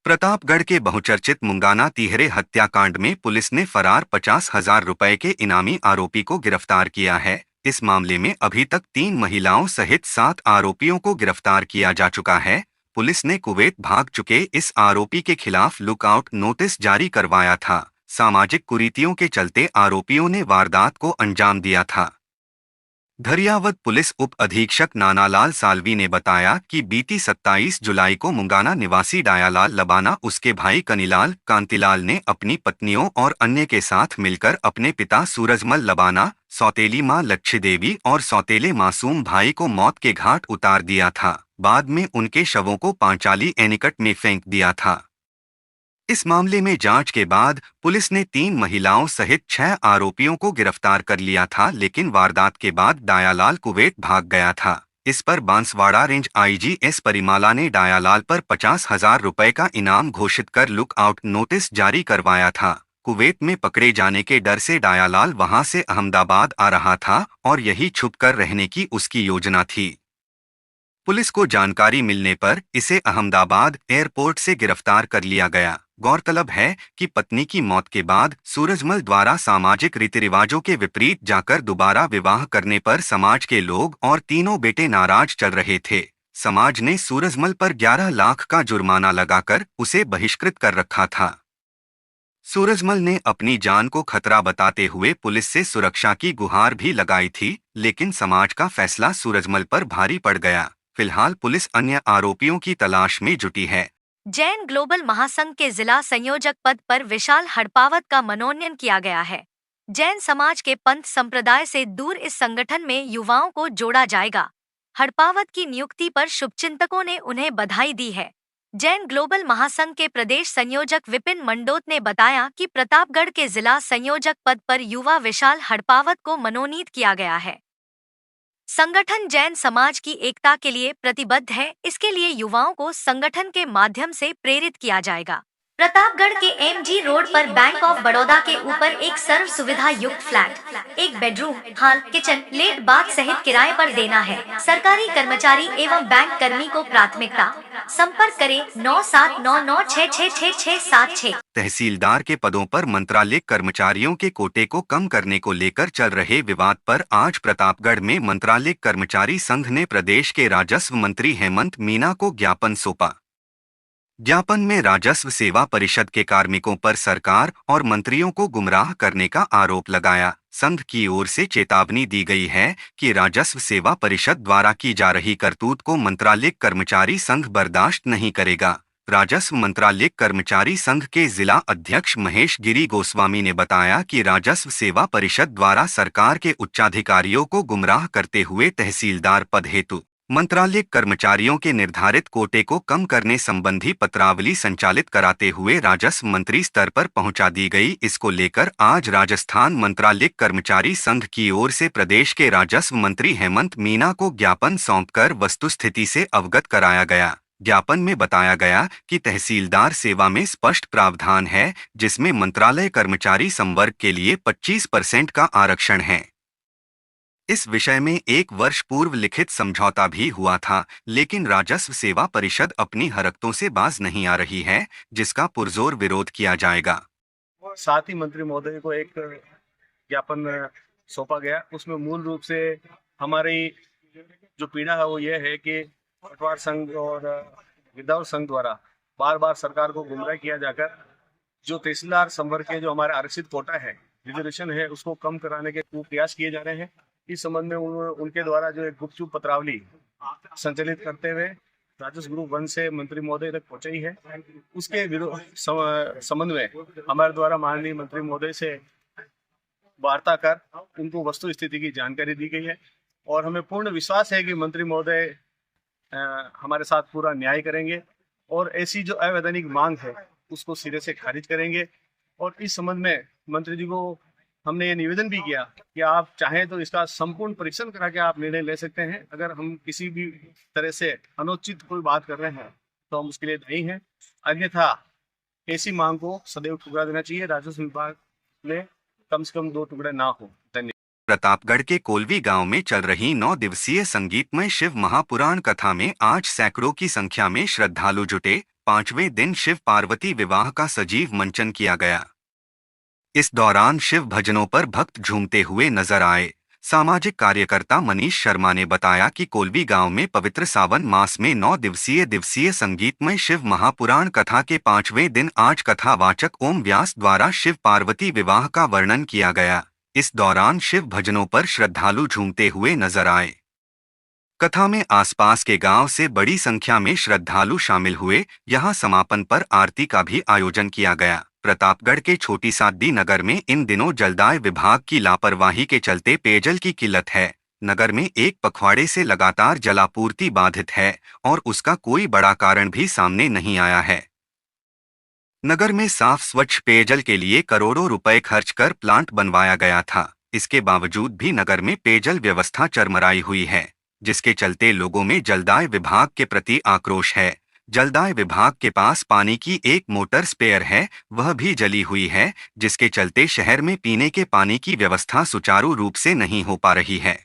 प्रतापगढ़ के बहुचर्चित मुंगाना तिहरे हत्याकांड में पुलिस ने फरार 50,000 रुपए के इनामी आरोपी को गिरफ्तार किया है। इस मामले में अभी तक 3 महिलाओं सहित 7 आरोपियों को गिरफ्तार किया जा चुका है। पुलिस ने कुवैत भाग चुके इस आरोपी के खिलाफ लुकआउट नोटिस जारी करवाया था। सामाजिक कुरीतियों के चलते आरोपियों ने वारदात को अंजाम दिया था। धरियावद पुलिस उप अधीक्षक नानालाल साल्वी ने बताया कि बीती 27 जुलाई को मुंगाना निवासी डायालाल लबाना उसके भाई कनीलाल कांतिलाल ने अपनी पत्नियों और अन्य के साथ मिलकर अपने पिता सूरजमल लबाना, सौतेली मां लक्ष्य देवी और सौतेले मासूम भाई को मौत के घाट उतार दिया था। बाद में उनके शवों को पांचाली एनीकट में फेंक दिया था। इस मामले में जांच के बाद पुलिस ने 3 महिलाओं सहित 6 आरोपियों को गिरफ्तार कर लिया था, लेकिन वारदात के बाद डायालाल कुवैत भाग गया था। इस पर Banswara range IG S Parimala ने डायालाल पर 50,000 रुपए का इनाम घोषित कर लुकआउट नोटिस जारी करवाया था। कुवैत में पकड़े जाने के डर से डायालाल वहां से अहमदाबाद आ रहा था और यही छुपकर रहने की उसकी योजना थी। पुलिस को जानकारी मिलने पर इसे अहमदाबाद एयरपोर्ट से गिरफ्तार कर लिया गया। गौरतलब है कि पत्नी की मौत के बाद सूरजमल द्वारा सामाजिक रीति रिवाजों के विपरीत जाकर दोबारा विवाह करने पर समाज के लोग और तीनों बेटे नाराज चल रहे थे। समाज ने सूरजमल पर 11 लाख का जुर्माना लगाकर उसे बहिष्कृत कर रखा था। सूरजमल ने अपनी जान को खतरा बताते हुए पुलिस से सुरक्षा की गुहार भी लगाई थी, लेकिन समाज का फैसला सूरजमल पर भारी पड़ गया। फिलहाल पुलिस अन्य आरोपियों की तलाश में जुटी है। जैन ग्लोबल महासंघ के जिला संयोजक पद पर विशाल हड़पावत का मनोनयन किया गया है। जैन समाज के पंथ संप्रदाय से दूर इस संगठन में युवाओं को जोड़ा जाएगा। हड़पावत की नियुक्ति पर शुभचिंतकों ने उन्हें बधाई दी है। जैन ग्लोबल महासंघ के प्रदेश संयोजक विपिन मंडोत ने बताया कि प्रतापगढ़ के जिला संयोजक पद पर युवा विशाल हड़पावत को मनोनीत किया गया है। संगठन जैन समाज की एकता के लिए प्रतिबद्ध है। इसके लिए युवाओं को संगठन के माध्यम से प्रेरित किया जाएगा। प्रतापगढ़ के एमजी रोड पर बैंक ऑफ बड़ौदा के ऊपर एक सर्व सुविधा युक्त फ्लैट, 1 बेडरूम, हॉल, किचन, लेट बाथ सहित किराए पर देना है। सरकारी कर्मचारी एवं बैंक कर्मी को प्राथमिकता। संपर्क करें 9799666676। तहसीलदार के पदों पर मंत्रालयिक कर्मचारियों के कोटे को कम करने को लेकर चल रहे विवाद पर आज प्रतापगढ़ में मंत्रालयिक कर्मचारी संघ ने प्रदेश के राजस्व मंत्री हेमंत मीना को ज्ञापन सौंपा। ज्ञापन में राजस्व सेवा परिषद के कार्मिकों पर सरकार और मंत्रियों को गुमराह करने का आरोप लगाया। संघ की ओर से चेतावनी दी गई है कि राजस्व सेवा परिषद द्वारा की जा रही करतूत को मंत्रालयिक कर्मचारी संघ बर्दाश्त नहीं करेगा। राजस्व मंत्रालयिक कर्मचारी संघ के जिला अध्यक्ष महेश गिरी गोस्वामी ने बताया कि राजस्व सेवा परिषद द्वारा सरकार के उच्चाधिकारियों को गुमराह करते हुए तहसीलदार पद हेतु मंत्रालयिक कर्मचारियों के निर्धारित कोटे को कम करने संबंधी पत्रावली संचालित कराते हुए राजस्व मंत्री स्तर पर पहुंचा दी गई। इसको लेकर आज राजस्थान मंत्रालयिक कर्मचारी संघ की ओर से प्रदेश के राजस्व मंत्री हेमंत मीना को ज्ञापन सौंपकर वस्तुस्थिति से अवगत कराया गया। ज्ञापन में बताया गया कि तहसीलदार सेवा में स्पष्ट प्रावधान है, जिसमें मंत्रालय कर्मचारी संवर्ग के लिए 25% का आरक्षण है। इस विषय में 1 वर्ष पूर्व लिखित समझौता भी हुआ था, लेकिन राजस्व सेवा परिषद अपनी हरकतों से बाज नहीं आ रही है, जिसका पुरजोर विरोध किया जाएगा। साथ ही मंत्री महोदय को एक ज्ञापन सौंपा गया। उसमें मूल रूप से हमारी जो पीड़ा है वो ये है कि पटवार संघ और विद्यार्थी संघ द्वारा बार बार सरकार को गुमराह किया जाकर जो तहसीलदार संवर्ग के जो हमारे आरक्षित कोटा है, रिजर्वेशन है, उसको कम कराने के प्रयास किए जा रहे हैं। इस संबंध में उनके द्वारा जो एक गुपचुप पत्रावली संचालित करते हुए राजस्व ग्रुप 1 से मंत्री महोदय तक पहुंचाई है। उसके संबंध में हमारे द्वारा माननीय मंत्री महोदय से वार्ता कर उनको वस्तु स्थिति की जानकारी दी गई है और हमें पूर्ण विश्वास है कि मंत्री महोदय हमारे साथ पूरा न्याय करेंगे और ऐसी जो अवैधानिक मांग है उसको सिरे से खारिज करेंगे। और इस संबंध में मंत्री जी को हमने ये निवेदन भी किया कि आप चाहें तो इसका संपूर्ण परीक्षण करा के आप निर्णय ले सकते हैं। अगर हम किसी भी तरह से अनुचित कोई बात कर रहे हैं तो हम उसके लिए दायी हैं, अन्यथा ऐसी मांग को सदैव ठुकरा देना चाहिए। राजस्व विभाग में कम से कम 2 टुकड़े ना हो। धन्यवाद। प्रतापगढ़ के कोलवी गांव में चल रही 9 दिवसीय संगीतमय शिव महापुराण कथा में आज सैकड़ों की संख्या में श्रद्धालु जुटे। 5वें दिन शिव पार्वती विवाह का सजीव मंचन किया गया। इस दौरान शिव भजनों पर भक्त झूमते हुए नजर आए। सामाजिक कार्यकर्ता मनीष शर्मा ने बताया कि कोलवी गांव में पवित्र सावन मास में 9 दिवसीय संगीतमय शिव महापुराण कथा के 5वें दिन आज कथावाचक ओम व्यास द्वारा शिव पार्वती विवाह का वर्णन किया गया। इस दौरान शिव भजनों पर श्रद्धालु झूमते हुए नजर आए। कथा में आसपास के गांव से बड़ी संख्या में श्रद्धालु शामिल हुए। यहां समापन पर आरती का भी आयोजन किया गया। प्रतापगढ़ के छोटी सादडी नगर में इन दिनों जलदाय विभाग की लापरवाही के चलते पेयजल की किल्लत है। नगर में एक पखवाड़े से लगातार जलापूर्ति बाधित है और उसका कोई बड़ा कारण भी सामने नहीं आया है। नगर में साफ स्वच्छ पेयजल के लिए करोड़ों रुपए खर्च कर प्लांट बनवाया गया था। इसके बावजूद भी नगर में पेयजल व्यवस्था चरमराई हुई है, जिसके चलते लोगों में जलदाय विभाग के प्रति आक्रोश है। जलदाय विभाग के पास पानी की एक मोटर स्पेयर है, वह भी जली हुई है, जिसके चलते शहर में पीने के पानी की व्यवस्था सुचारू रूप से नहीं हो पा रही है।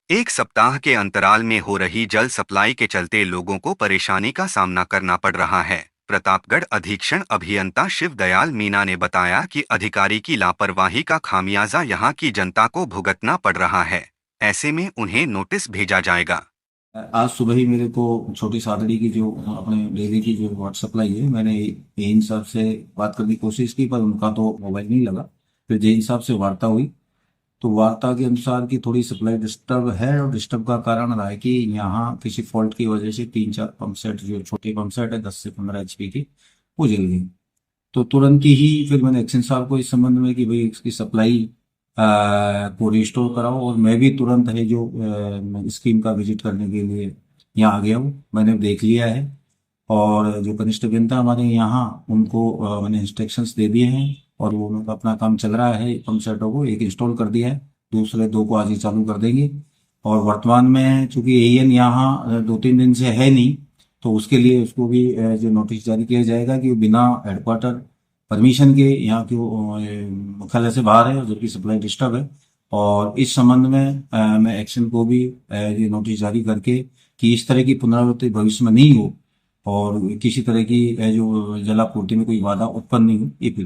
एक सप्ताह के अंतराल में हो रही जल सप्लाई के चलते लोगों को परेशानी का सामना करना पड़ रहा है। प्रतापगढ़ अधीक्षण अभियंता शिव दयाल मीना ने बताया कि अधिकारी की लापरवाही का खामियाजा यहां की जनता को भुगतना पड़ रहा है। ऐसे में उन्हें नोटिस भेजा जाएगा। आज सुबह ही मेरे को छोटी सादड़ी की जो अपने डेली की जो वाटर सप्लाई है, मैंने जेईन साहब से बात करने की कोशिश की, पर उनका तो मोबाइल नहीं लगा। फिर जेईन साहब से वार्ता हुई, तो वार्ता के अनुसार कि थोड़ी सप्लाई डिस्टर्ब है, और डिस्टर्ब का कारण रहा है कि यहाँ किसी फॉल्ट की वजह से 3-4 पंप सेट, जो छोटे पंप सेट है 10 से 15 HP की, वो जल गई। तो तुरंत ही फिर मैंने एक्शन साहब को इस संबंध में कि भाई इसकी सप्लाई को रिस्टोर कराओ, और मैं भी तुरंत है जो स्कीम का विजिट करने के लिए यहाँ आ गया हूँ। मैंने देख लिया है, और जो कनिष्ठ अभियंता हमारे यहाँ, उनको मैंने इंस्ट्रक्शंस दे दिए हैं, और वो उनका अपना काम चल रहा है। पंप सेटों को एक इंस्टॉल कर दिया है, दूसरे 2 को आज ही चालू कर देंगे। और वर्तमान में चूंकि एएन यहाँ 2-3 दिन से है नहीं, तो उसके लिए उसको भी जो नोटिस जारी किया जाएगा कि बिना हेडक्वार्टर परमिशन के यहाँ के मुख्यालय से बाहर है, जबकि सप्लाई डिस्टर्ब है। और इस संबंध में मैं एक्शन को भी ये नोटिस जारी करके कि इस तरह की पुनरावृत्ति भविष्य में नहीं हो, और किसी तरह की जो जलापूर्ति में कोई बाधा उत्पन्न नहीं हो, ये फिर